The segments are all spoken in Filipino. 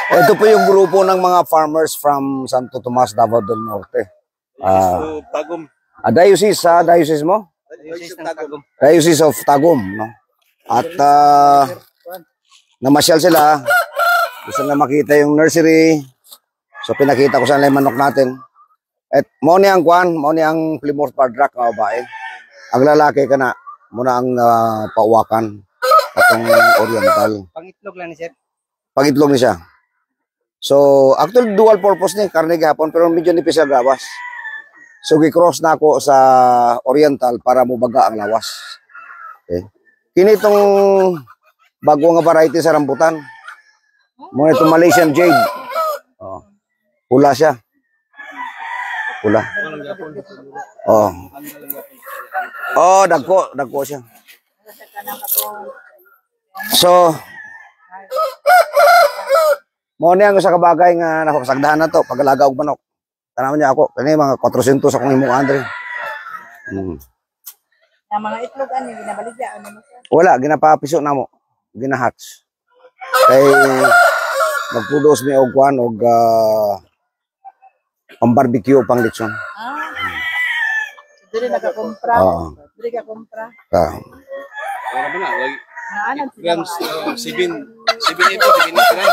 Ito po yung grupo ng mga farmers from Santo Tomas, Davao del Norte. Tagum. Diocese mo? Diocese of Tagum, no? At namasyal sila. Gusto na makita yung nursery. So pinakita ko sa nila yung manok natin. At mo ni ang Plymouth Pardrak na babae. Ang lalaki ka na, muna ang pauwakan. Atong oriental. Pangitlog lang ni sir. Pangitlog ni siya. So, actually dual purpose ni karne gapon pero medyo nipis sa gawas. So, gi-cross na ako sa oriental para mubaga ang lawas. Okay. Kini itong bago nga variety sa rambutan. Muna itong Malaysian Jade. Oh. Pula siya. Pula. Oh. Oh, dagko siya. So, mo niya ang sa kabagay nga nakapasagdahan na to pag-alaga og manok. Tanaw niya ako, kani mga 400 akong imong andre. Ang mga itlog ani ginabaligya ano mo sir? Wala, ginapapiso na mo. Ginahatch. Kay magproduce mi og kuan og pang barbecue pang lechon. Dili nakakompra. Dili ka kompra. Wala ba na? Naanan Grams 7 ito, 7 grams.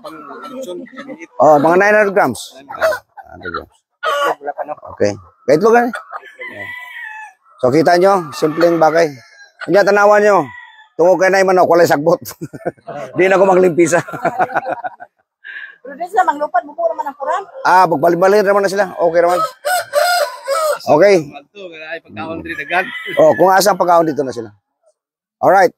Pang lechon, 7 Oh, mga 900 grams. 900 grams. Okay. Kahit lugan. So kita nyo, simpleng bagay. Kanya tanawan nyo, tungo kay na yung manok, walay sagbot. Di na ko maglimpisa. Pero di sila manglupad, buko naman ang kuran. Bagbalik-balik naman na sila. Okay naman. Okay. Ay pagkaon diri dagan. Oh, kung asa ang pagkaon dito na sila. Alright.